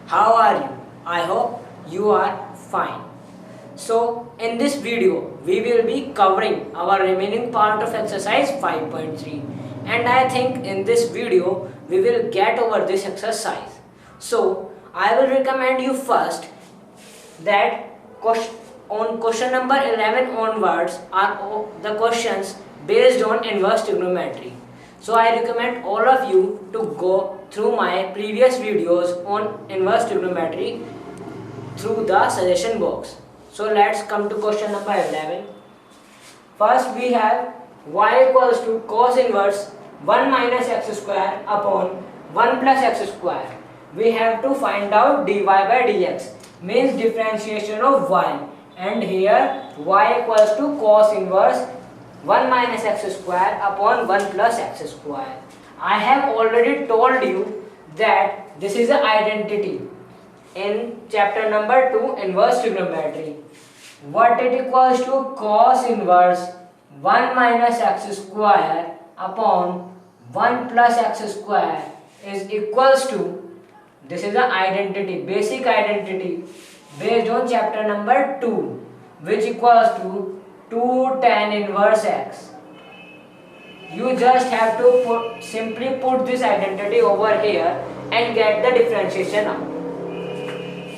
How are you? I hope you are fine. So, in this video, we will be covering our remaining part of exercise 5.3, and I think in this video, we will get over this exercise. So, I will recommend you first that on question number 11 onwards are the questions based on inverse trigonometry. So I recommend all of you to go through my previous videos on inverse trigonometry through the suggestion box. So let's come to question number 11. First we have y equals to cos inverse 1 minus x square upon 1 plus x square. We have to find out dy by dx, means differentiation of y, and here y equals to cos inverse 1 minus x square upon 1 plus x square. I have already told you that this is an identity in chapter number 2 inverse trigonometry. What it equals to cos inverse 1 minus x square upon 1 plus x square is equals to, this is an identity, basic identity based on chapter number 2, which equals to 2 tan inverse x. You just have to simply put this identity over here and get the differentiation out.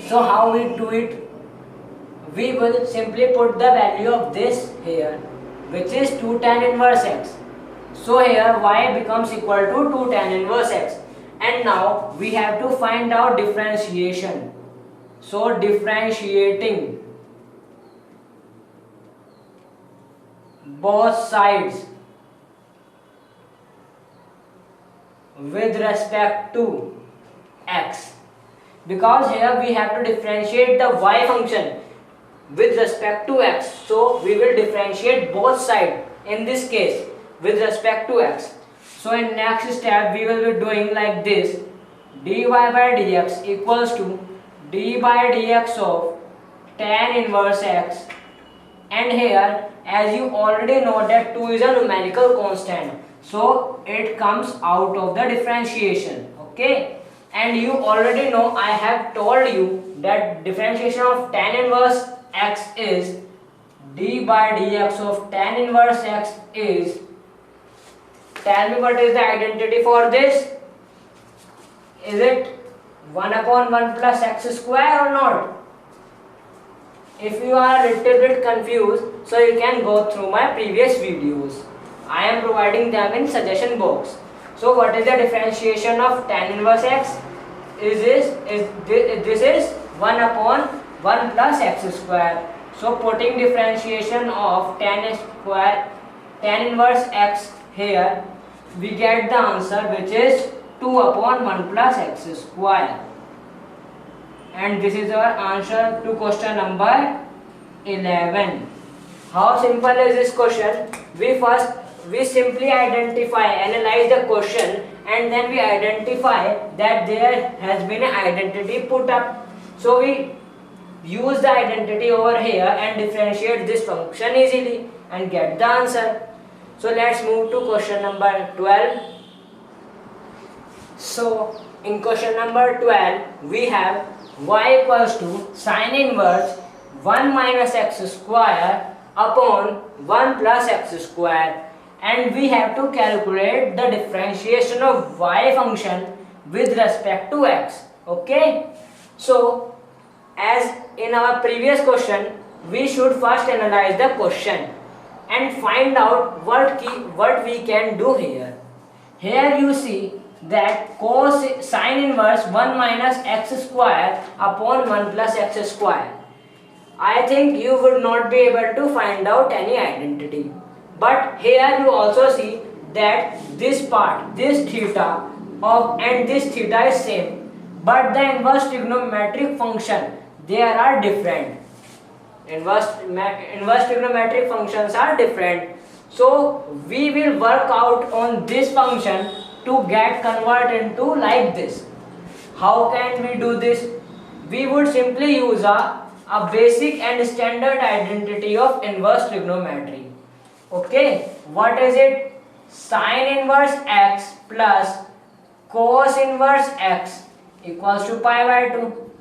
So how we do it? We will simply put the value of this here, which is 2 tan inverse x. So here y becomes equal to 2 tan inverse x. And now we have to find out differentiation. So differentiating both sides with respect to x, because here we have to differentiate the y function with respect to x, so we will differentiate both sides in this case with respect to x. So in next step we will be doing like this: dy by dx equals to d by dx of tan inverse x, and here as you already know that 2 is a numerical constant, so it comes out of the differentiation. Okay, and you already know, I have told you that differentiation of tan inverse x is d by dx of tan inverse x is, tell me what is the identity for this? Is it 1 upon 1 plus x square or not? If you are a little bit confused, so you can go through my previous videos. I am providing them in suggestion box. So what is the differentiation of tan inverse x? This is 1 upon 1 plus x square. So putting differentiation of tan inverse x here, we get the answer, which is 2 upon 1 plus x square. And this is our answer to question number 11. How simple is this question? We simply analyze the question, and then we identify that there has been an identity put up. So we use the identity over here and differentiate this function easily and get the answer. So let's move to question number 12. So in question number 12 we have y equals to sin inverse 1 minus x square upon 1 plus x square, and we have to calculate the differentiation of y function with respect to x. Okay, so as in our previous question, we should first analyze the question and find out what we can do here. Here you see that sin inverse 1 minus x square upon 1 plus x square. I think you would not be able to find out any identity. But here you also see that this part, this theta and this theta is same. But the inverse trigonometric function, they are different. Inverse trigonometric functions are different. So we will work out on this function to get converted into like this. How can we do this? We would simply use a basic and standard identity of inverse trigonometry. Okay, what is it? Sin inverse x plus cos inverse x equals to pi by 2.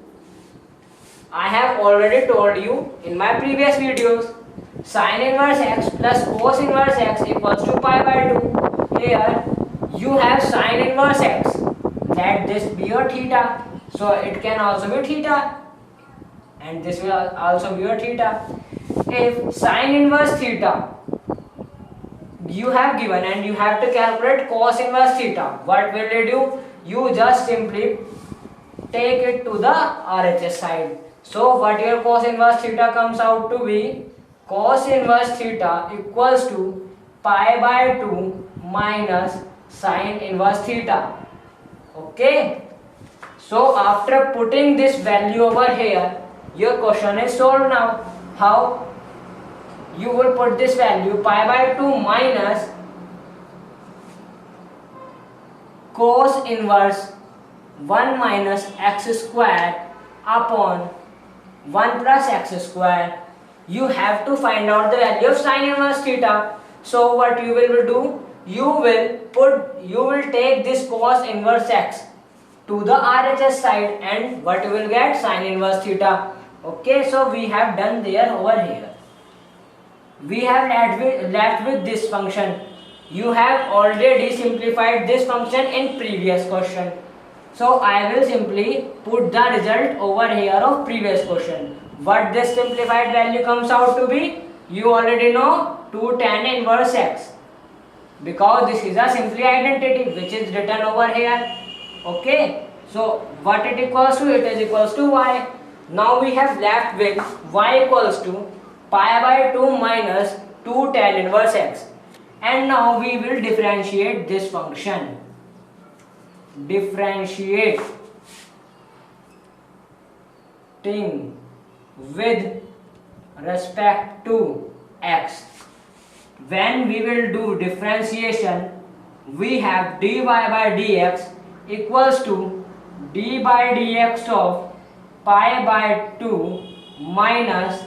I have already told you in my previous videos, sin inverse x plus cos inverse x equals to pi by 2. Here you have sin inverse x, let this be your theta, so it can also be theta, and this will also be your theta. If sin inverse theta you have given and you have to calculate cos inverse theta, what will you do? You just simply take it to the RHS side. So what your cos inverse theta comes out to be, cos inverse theta equals to pi by 2 minus sin inverse theta. Okay. So after putting this value over here, your question is solved now. How? You will put this value pi by 2 minus cos inverse 1 minus x squared upon 1 plus x squared. You have to find out the value of sin inverse theta. So what you will do? You will take this cos inverse x to the RHS side, and what you will get? Sin inverse theta. Okay, so we have done there over here. We have left with this function. You have already simplified this function in previous question. So I will simply put the result over here of previous question. What this simplified value comes out to be? You already know, 2 tan inverse x. Because this is a simply identity which is written over here. Okay. So what it equals to? It is equals to y. Now we have left with y equals to pi by 2 minus 2 tan inverse x. And now we will differentiate this function. Differentiating with respect to x. When we will do differentiation, we have dy by dx equals to d by dx of pi by 2 minus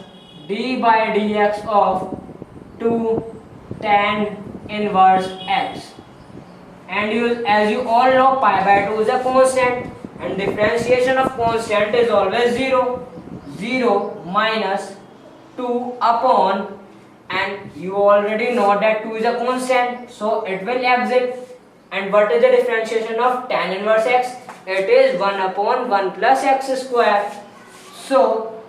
d by dx of 2 tan inverse x. And as you all know, pi by 2 is a constant, and differentiation of constant is always 0. 0 minus 2 upon, and you already know that 2 is a constant, so it will exit. And what is the differentiation of tan inverse x? It is 1 upon 1 plus x square. So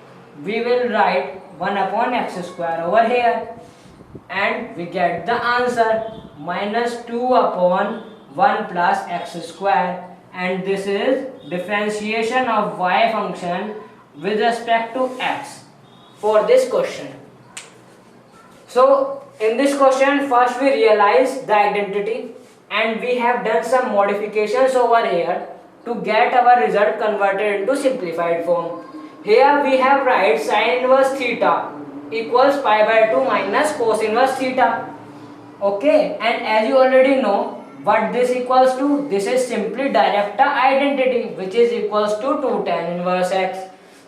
we will write 1 upon x square over here, and we get the answer minus 2 upon 1 plus x square, and this is differentiation of y function with respect to x for this question. So in this question, first we realize the identity, and we have done some modifications over here to get our result converted into simplified form. Here we have write sin inverse theta equals pi by 2 minus cos inverse theta. Okay, and as you already know what this equals to, this is simply direct identity which is equals to 2 tan inverse x.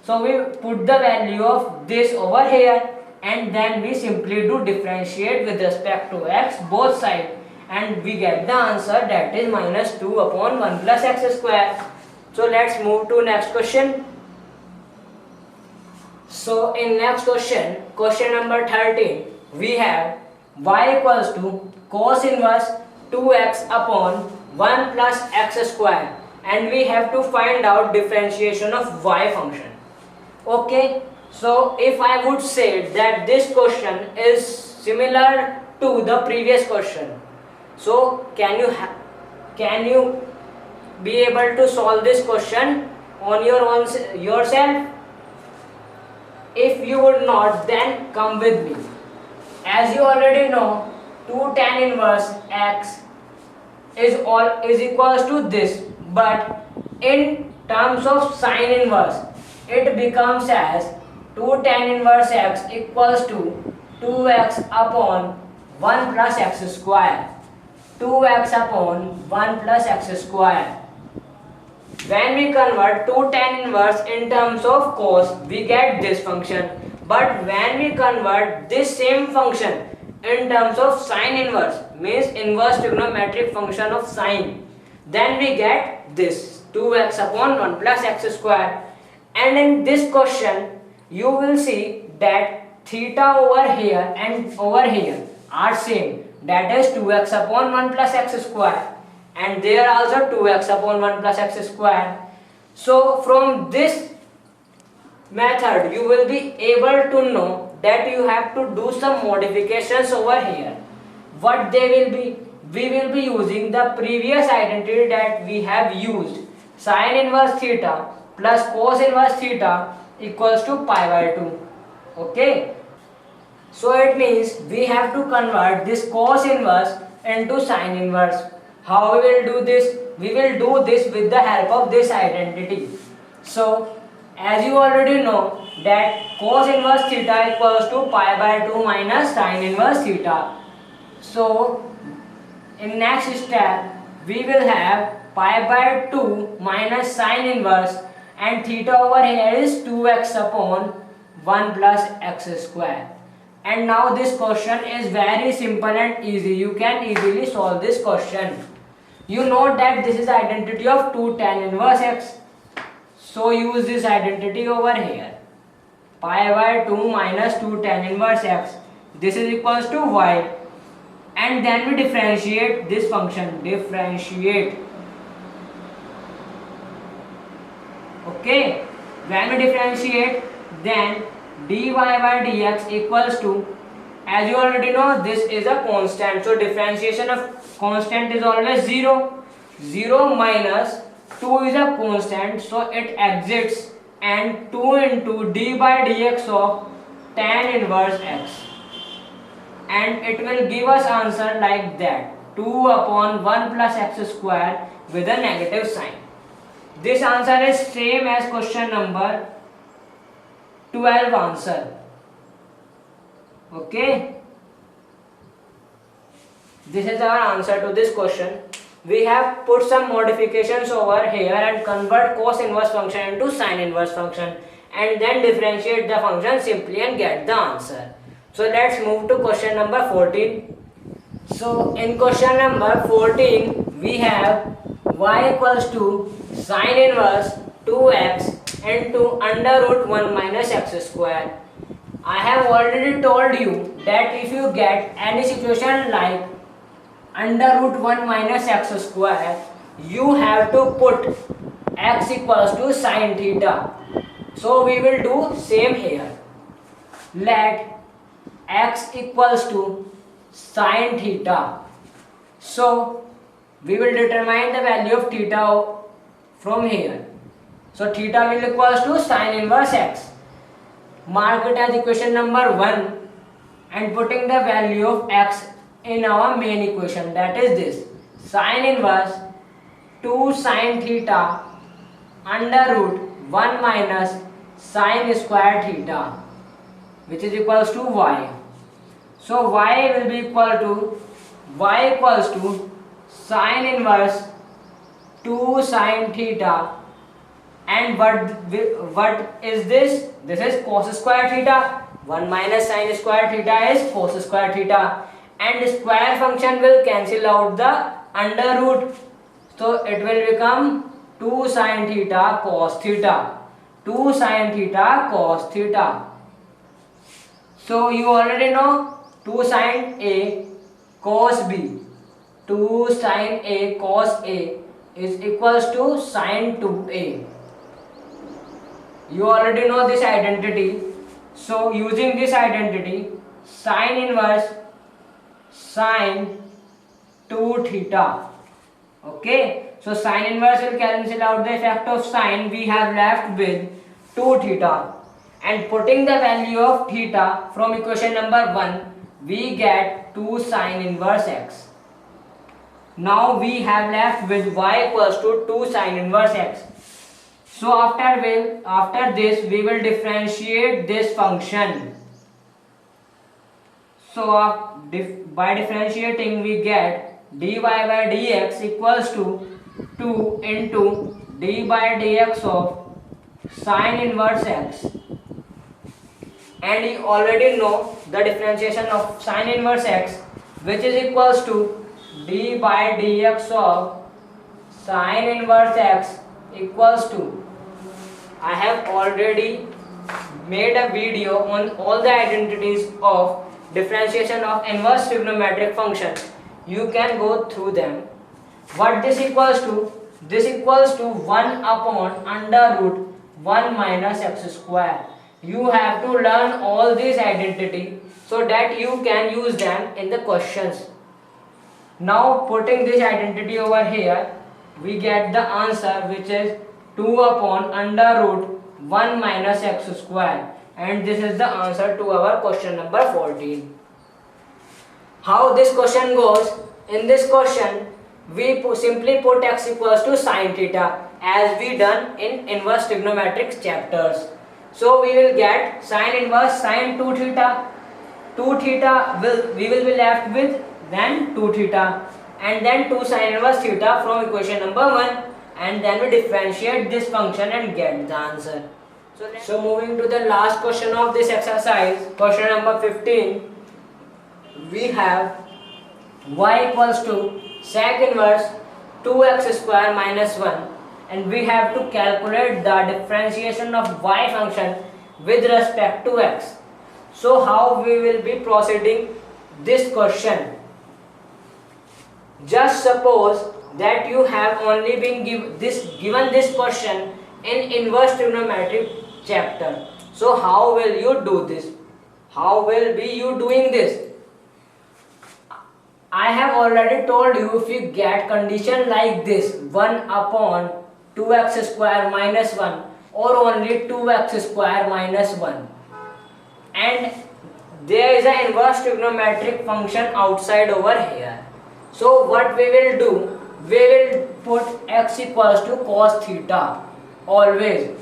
So we put the value of this over here, and then we simply do differentiate with respect to x both sides, and we get the answer, that is minus 2 upon 1 plus x square. So let's move to next question. So in next question, question number 13, we have y equals to cos inverse 2x upon 1 plus x square, and we have to find out differentiation of y function. Okay, so if I would say that this question is similar to the previous question, so can you be able to solve this question on your own yourself? If you would not, then come with me. As you already know, 2 tan inverse x is equals to this, but in terms of sin inverse, it becomes as 2 tan inverse x equals to 2x upon 1 plus x square. 2x upon 1 plus x square. When we convert 2 tan inverse in terms of cos, we get this function. But when we convert this same function in terms of sin inverse, means inverse trigonometric function of sine, then we get this 2x upon 1 plus x square. And in this question you will see that theta over here and over here are same, that is 2x upon 1 plus x square, and there also 2x upon 1 plus x square. So from this method you will be able to know that you have to do some modifications over here. What they will be? We will be using the previous identity that we have used, sin inverse theta plus cos inverse theta equals to pi by 2. Okay, so it means we have to convert this cos inverse into sin inverse. How we will do this? We will do this with the help of this identity. So as you already know that cos inverse theta equals to pi by 2 minus sin inverse theta. So in next step we will have pi by 2 minus sin inverse, and theta over here is 2x upon 1 plus x square. And now this question is very simple and easy. You can easily solve this question. You know that this is identity of 2 tan inverse x. So use this identity over here. Pi by 2 minus 2 tan inverse x. This is equals to y. And then we differentiate this function. Differentiate. Okay. When we differentiate, then dy by dx equals to, as you already know, this is a constant. So differentiation of constant is always 0. 0 minus 2 is a constant, so it exits, and 2 into d by dx of tan inverse x, and it will give us answer like that, 2 upon 1 plus x square with a negative sign. This answer is same as question number 12 answer. Okay, this is our answer to this question. We have put some modifications over here and convert cos inverse function into sin inverse function, and then differentiate the function simply and get the answer. So let's move to question number 14. So in question number 14 we have y equals to sin inverse 2x into under root 1 minus x square. I have already told you that if you get any situation like under root 1 minus x square, you have to put x equals to sin theta. So we will do same here. Let x equals to sin theta. So we will determine the value of theta from here. So theta will equals to sin inverse x. Mark it as equation number 1 and putting the value of x in our main equation, that is this, sin inverse 2 sin theta under root 1 minus sin square theta, which is equals to y. So y will be equal to sin inverse 2 sin theta, and what is this? This is cos square theta. 1 minus sin square theta is cos square theta, and square function will cancel out the under root, so it will become 2 sin theta cos theta. 2 sin theta cos theta. So you already know 2 sin A cos B. 2 sin A cos A is equals to sin 2A. You already know this identity. So using this identity, sin inverse sin 2 theta. Okay, so sin inverse will cancel out the effect of sin. We have left with 2 theta, and putting the value of theta from equation number 1, we get 2 sin inverse x. Now we have left with y equals to 2 sin inverse x. So after this we will differentiate this function. So by differentiating we get dy by dx equals to 2 into d by dx of sin inverse x. And you already know the differentiation of sin inverse x, which is equals to d by dx of sin inverse x equals to, I have already made a video on all the identities of differentiation of inverse trigonometric function. You can go through them. What this equals to? This equals to 1 upon under root 1 minus x square. You have to learn all these identity so that you can use them in the questions. Now putting this identity over here, we get the answer, which is 2 upon under root 1 minus x square, and this is the answer to our question number 14. How this question goes? In this question, we simply put x equals to sine theta as we done in inverse trigonometric chapters. So we will get sine inverse sine 2 theta. 2 theta we will be left with then 2 theta, and then 2 sine inverse theta from equation number 1, and then we differentiate this function and get the answer. So moving to the last question of this exercise, question number 15, we have y equals to sec inverse 2x square minus 1, and we have to calculate the differentiation of y function with respect to x. So how we will be proceeding this question? Just suppose that you have only been given this question in inverse trigonometric chapter. So how will you do this? How will be you doing this? I have already told you, if you get condition like this 1 upon 2x square minus 1 or only 2x square minus 1, and there is an inverse trigonometric function outside over here. So what we will do, we will put x equals to cos theta always.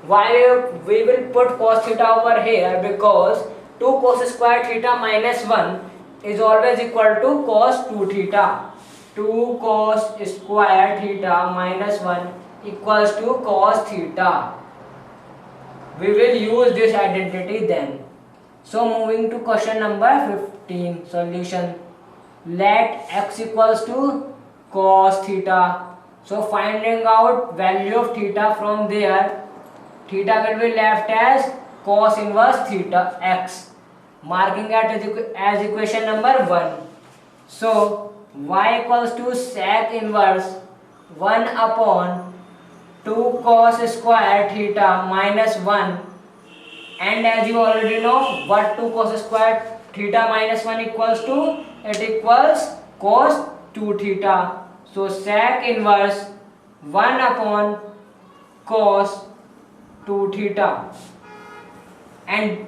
Why we will put cos theta over here? Because 2 cos square theta minus 1 is always equal to cos 2 theta. 2 cos square theta minus 1 equals to cos theta. We will use this identity then. So moving to question number 15, solution. Let x equals to cos theta. So finding out value of theta from there, theta will be left as cos inverse theta x, marking it as equation number 1. So y equals to sec inverse 1 upon 2 cos square theta minus 1, and as you already know what 2 cos square theta minus 1 equals to, it equals cos 2 theta. So sec inverse 1 upon cos 2 theta, and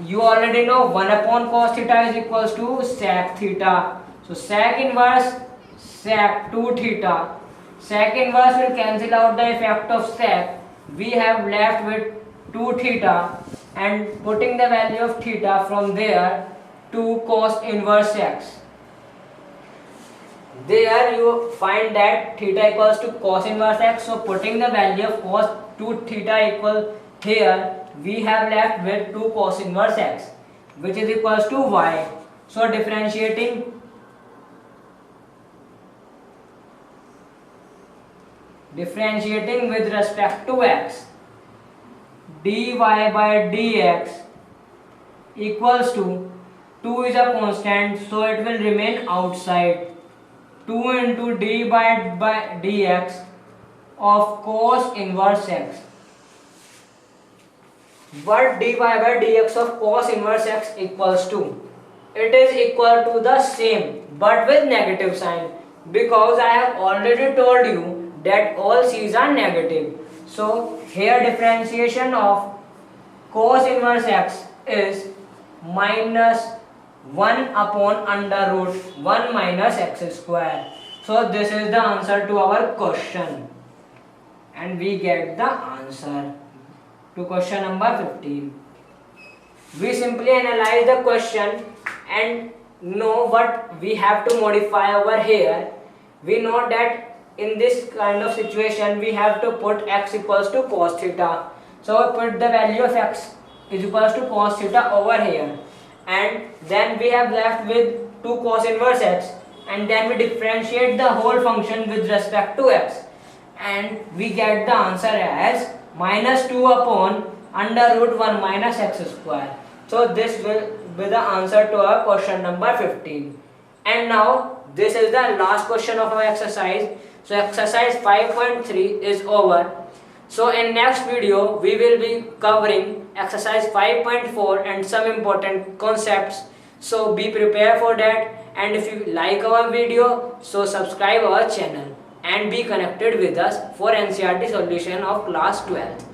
you already know 1 upon cos theta is equals to sec theta. So sec inverse sec 2 theta. Sec inverse will cancel out the effect of sec. We have left with 2 theta, and putting the value of theta from there, 2 cos inverse x. There you find that theta equals to cos inverse x. So putting the value of cos 2 theta equal here, we have left with 2 cos inverse x, which is equals to y. So differentiating with respect to x, dy by dx equals to 2 is a constant, so it will remain outside. 2 into d by dx of cos inverse x. What dy by dx of cos inverse x equals to? It is equal to the same but with negative sign, because I have already told you that all c's are negative. So here differentiation of cos inverse x is minus 1 upon under root 1 minus x square. So this is the answer to our question, and we get the answer to question number 15. We simply analyze the question and know what we have to modify over here. We know that in this kind of situation we have to put x equals to cos theta. So we put the value of x is equals to cos theta over here, and then we have left with 2 cos inverse x, and then we differentiate the whole function with respect to x. and we get the answer as minus 2 upon under root 1 minus x square. So this will be the answer to our question number 15. And now this is the last question of our exercise. So exercise 5.3 is over. So in next video we will be covering exercise 5.4 and some important concepts. So be prepared for that, and if you like our video, so subscribe our channel and be connected with us for NCERT solution of class 12th.